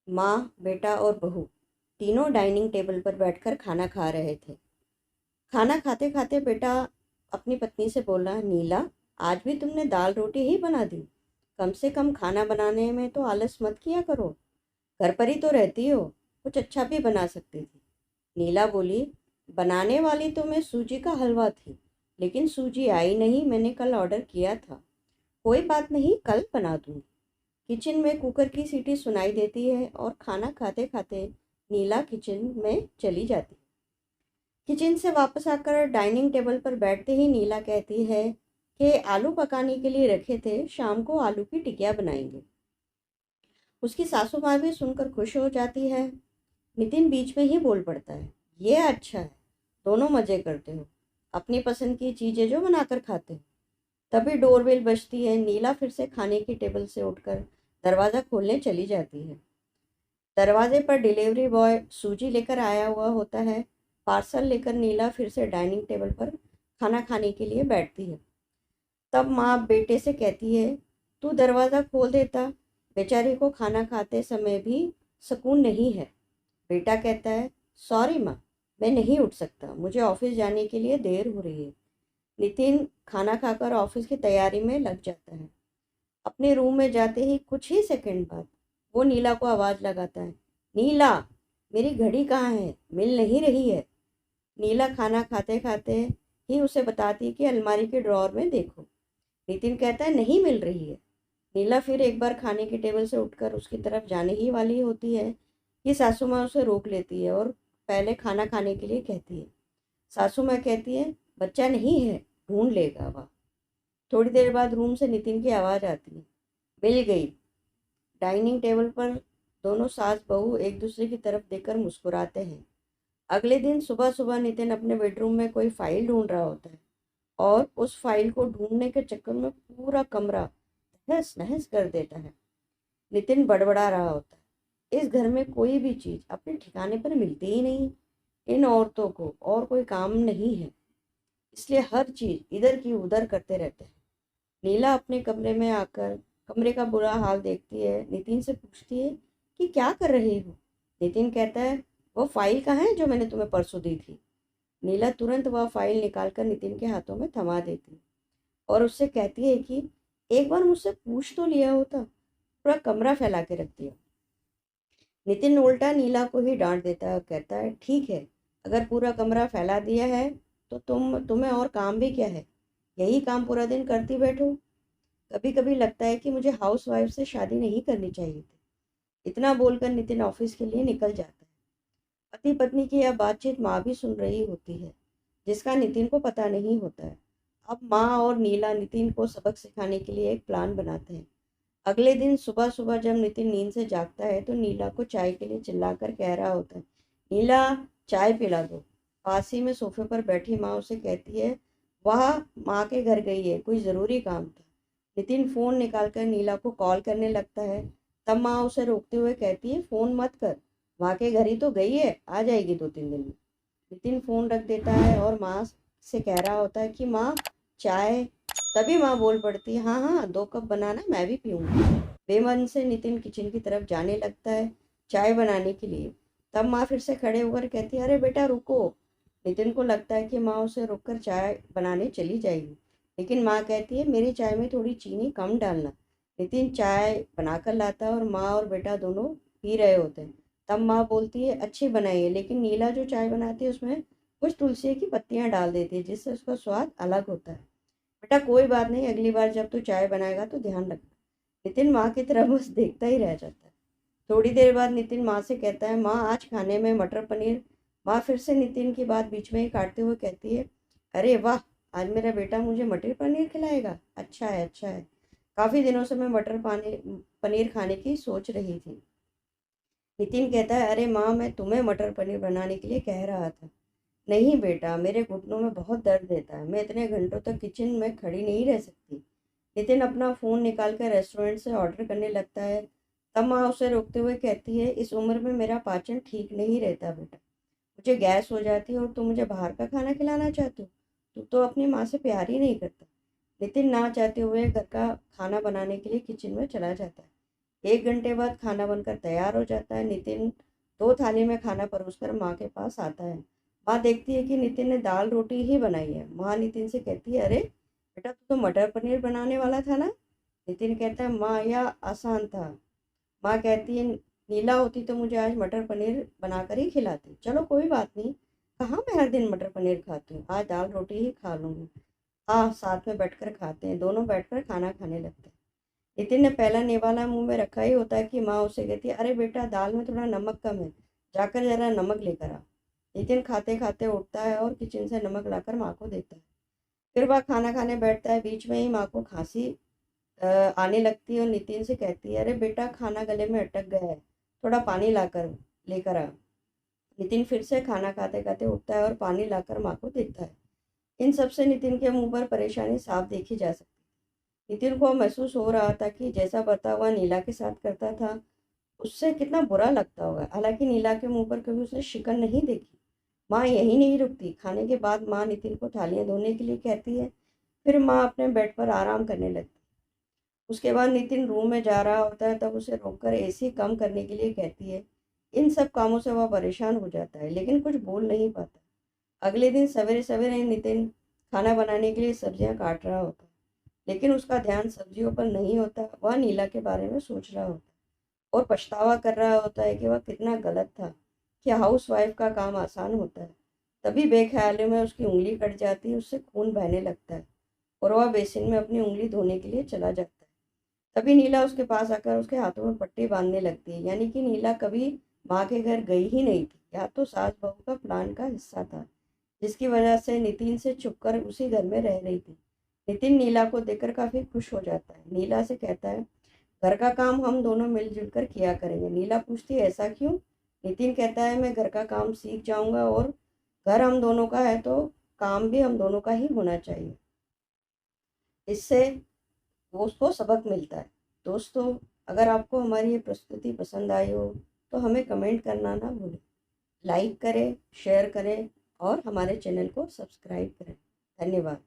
माँ, बेटा और बहू तीनों डाइनिंग टेबल पर बैठकर खाना खा रहे थे। खाना खाते खाते बेटा अपनी पत्नी से बोला, नीला, आज भी तुमने दाल रोटी ही बना दी। कम से कम खाना बनाने में तो आलस मत किया करो। घर पर ही तो रहती हो, कुछ अच्छा भी बना सकती थी। नीला बोली, बनाने वाली तो मैं सूजी का हलवा थी, लेकिन सूजी आई नहीं। मैंने कल ऑर्डर किया था। कोई बात नहीं, कल बना दूंगी। किचन में कुकर की सीटी सुनाई देती है और खाना खाते खाते नीला किचन में चली जाती। किचन से वापस आकर डाइनिंग टेबल पर बैठते ही नीला कहती है कि आलू पकाने के लिए रखे थे, शाम को आलू की टिकिया बनाएंगे। उसकी सासू माँ भी सुनकर खुश हो जाती है। नितिन बीच में ही बोल पड़ता है, ये अच्छा है, दोनों मजे करते हो, अपनी पसंद की चीजें जो बनाकर खाते हो। तभी डोरबेल बजती है। नीला फिर से खाने की टेबल से उठकर दरवाज़ा खोलने चली जाती है। दरवाजे पर डिलीवरी बॉय सूजी लेकर आया हुआ होता है। पार्सल लेकर नीला फिर से डाइनिंग टेबल पर खाना खाने के लिए बैठती है। तब माँ बेटे से कहती है, तू दरवाज़ा खोल देता, बेचारी को खाना खाते समय भी सुकून नहीं है। बेटा कहता है, सॉरी माँ, मैं नहीं उठ सकता, मुझे ऑफिस जाने के लिए देर हो रही है। नितिन खाना खाकर ऑफिस की तैयारी में लग जाता है। अपने रूम में जाते ही कुछ ही सेकंड बाद वो नीला को आवाज़ लगाता है, नीला, मेरी घड़ी कहाँ है, मिल नहीं रही है। नीला खाना खाते खाते ही उसे बताती है कि अलमारी के ड्रॉर में देखो। नितिन कहता है, नहीं मिल रही है। नीला फिर एक बार खाने की टेबल से उठकर उसकी तरफ जाने ही वाली होती है कि सासू माँ उसे रोक लेती है और पहले खाना खाने के लिए कहती है। सासू माँ कहती है, बच्चा नहीं है, ढूंढ लेगा वह। थोड़ी देर बाद रूम से नितिन की आवाज़ आती है, मिल गई। डाइनिंग टेबल पर दोनों सास बहू एक दूसरे की तरफ देखकर मुस्कुराते हैं। अगले दिन सुबह सुबह नितिन अपने बेडरूम में कोई फाइल ढूंढ रहा होता है और उस फाइल को ढूंढने के चक्कर में पूरा कमरा तहस नहस कर देता है। नितिन बड़बड़ा रहा होता है, इस घर में कोई भी चीज़ अपने ठिकाने पर मिलती ही नहीं। इन औरतों को और कोई काम नहीं है, इसलिए हर चीज़ इधर की उधर करते रहते हैं। नीला अपने कमरे में आकर कमरे का बुरा हाल देखती है। नितिन से पूछती है कि क्या कर रही हो। नितिन कहता है, वो फाइल कहाँ है जो मैंने तुम्हें परसों दी थी। नीला तुरंत वह फाइल निकालकर नितिन के हाथों में थमा देती है और उससे कहती है कि एक बार मुझसे पूछ तो लिया होता, पूरा कमरा फैला के रख दिया। नितिन उल्टा नीला को ही डांट देता है और कहता है, ठीक है, अगर पूरा कमरा फैला दिया है तो तुम्हें और काम भी क्या है, यही काम पूरा दिन करती बैठो। कभी कभी लगता है कि मुझे हाउस वाइफ से शादी नहीं करनी चाहिए थी। इतना बोलकर नितिन ऑफिस के लिए निकल जाता है। पति पत्नी की यह बातचीत माँ भी सुन रही होती है, जिसका नितिन को पता नहीं होता है। अब माँ और नीला नितिन को सबक सिखाने के लिए एक प्लान बनाते हैं। अगले दिन सुबह सुबह जब नितिन नींद से जागता है तो नीला को चाय के लिए चिल्लाकर कह रहा होता है, नीला, चाय पिला दो। पास ही में सोफे पर बैठी माँ उसे कहती है, वह माँ के घर गई है, कोई ज़रूरी काम था। नितिन फ़ोन निकालकर नीला को कॉल करने लगता है। तब माँ उसे रोकते हुए कहती है, फ़ोन मत कर, माँ के घर ही तो गई है, आ जाएगी 2-3 दिन में। नितिन फ़ोन रख देता है और माँ से कह रहा होता है कि माँ, चाय। तभी माँ बोल पड़ती है, हाँ हाँ, 2 कप बनाना, मैं भी पीऊँगी। बेमन से नितिन किचन की तरफ जाने लगता है चाय बनाने के लिए। तब माँ फिर से खड़े होकर कहती है, अरे बेटा रुको। नितिन को लगता है कि माँ उसे रुककर चाय बनाने चली जाएगी, लेकिन माँ कहती है, मेरी चाय में थोड़ी चीनी कम डालना। नितिन चाय बनाकर लाता है और माँ और बेटा दोनों पी रहे होते हैं। तब माँ बोलती है, अच्छी बनाई है, लेकिन नीला जो चाय बनाती है उसमें कुछ तुलसी की पत्तियाँ डाल देती है, जिससे उसका स्वाद अलग होता है। बेटा कोई बात नहीं, अगली बार जब तू चाय बनाएगा तो ध्यान रखना। नितिन माँ की तरफ बस देखता ही रह जाता है। थोड़ी देर बाद नितिन माँ से कहता है, माँ, आज खाने में मटर पनीर। माँ फिर से नितिन की बात बीच में ही काटते हुए कहती है, अरे वाह, आज मेरा बेटा मुझे मटर पनीर खिलाएगा, अच्छा है अच्छा है। काफ़ी दिनों से मैं मटर पानी पनीर खाने की सोच रही थी। नितिन कहता है, अरे माँ, मैं तुम्हें मटर पनीर बनाने के लिए कह रहा था। नहीं बेटा, मेरे घुटनों में बहुत दर्द देता है, मैं इतने घंटों तक किचन में खड़ी नहीं रह सकती। नितिन अपना फ़ोन निकाल कर रेस्टोरेंट से ऑर्डर करने लगता है। तब माँ उसे रोकते हुए कहती है, इस उम्र में मेरा पाचन ठीक नहीं रहता बेटा, मुझे गैस हो जाती है और तुम मुझे बाहर का खाना खिलाना चाहते हो, तू तो अपनी माँ से प्यार ही नहीं करता। नितिन ना चाहते हुए घर का खाना बनाने के लिए किचन में चला जाता है। 1 घंटे बाद खाना बनकर तैयार हो जाता है। नितिन 2 थाली में खाना परोसकर माँ के पास आता है। माँ देखती है कि नितिन ने दाल रोटी ही बनाई है। माँ नितिन से कहती है, अरे बेटा तू तो मटर पनीर बनाने वाला था ना। नितिन कहता है, माँ यह आसान था। माँ कहती है, नीला होती तो मुझे आज मटर पनीर बनाकर ही खिलाती। चलो कोई बात नहीं, कहाँ मैं हर दिन मटर पनीर खाती हूँ, आज दाल रोटी ही खा लूँगी। हाँ, साथ में बैठकर खाते हैं। दोनों बैठकर खाना खाने लगते हैं। नितिन ने पहला निवाला मुंह में रखा ही होता है कि माँ उसे कहती है, अरे बेटा दाल में थोड़ा नमक कम है, जाकर जरा नमक लेकर आ। नितिन खाते खाते उठता है और किचन से नमक लाकर माँ को देता है। फिर वह खाना खाने बैठता है। बीच में ही माँ को खांसी आने लगती है और नितिन से कहती है, अरे बेटा खाना गले में अटक गया है, थोड़ा पानी लाकर लेकर आ। नितिन फिर से खाना खाते खाते उठता है और पानी लाकर माँ को देता है। इन सब से नितिन के मुंह पर परेशानी साफ देखी जा सकती। नितिन को महसूस हो रहा था कि जैसा बर्ताव वह नीला के साथ करता था उससे कितना बुरा लगता होगा। हालांकि नीला के मुंह पर कभी उसने शिकन नहीं देखी। माँ यही नहीं रुकती। खाने के बाद माँ नितिन को थालियां धोने के लिए कहती है। फिर माँ अपने बेड पर आराम करने लगती। उसके बाद नितिन रूम में जा रहा होता है तब उसे रोककर एसी कम करने के लिए कहती है। इन सब कामों से वह परेशान हो जाता है लेकिन कुछ बोल नहीं पाता। अगले दिन सवेरे सवेरे नितिन खाना बनाने के लिए सब्जियां काट रहा होता है लेकिन उसका ध्यान सब्जियों पर नहीं होता। वह नीला के बारे में सोच रहा होता है और पछतावा कर रहा होता है कि वह कितना गलत था कि हाउस वाइफ का काम आसान होता है। तभी बेख्याली में उसकी उंगली कट जाती है, उससे खून बहने लगता है और वह बेसिन में अपनी उंगली धोने के लिए चला जाता है। तभी नीला उसके पास आकर उसके हाथों में पट्टी बांधने लगती है। यानी कि नीला कभी माँ के घर गई ही नहीं थी। यह तो सास बहू का प्लान का हिस्सा था जिसकी वजह से नितिन से छुपकर उसी घर में रह रही थी। नितिन नीला को देखकर काफी खुश हो जाता है। नीला से कहता है, घर का काम हम दोनों मिलजुल कर किया करेंगे। नीला पूछती है, ऐसा क्यों? नितिन कहता है, मैं घर का काम सीख जाऊंगा और घर हम दोनों का है तो काम भी हम दोनों का ही होना चाहिए। इससे वो उसको सबक मिलता है। दोस्तों, अगर आपको हमारी ये प्रस्तुति पसंद आई हो तो हमें कमेंट करना ना भूलें। लाइक करें, शेयर करें और हमारे चैनल को सब्सक्राइब करें। धन्यवाद।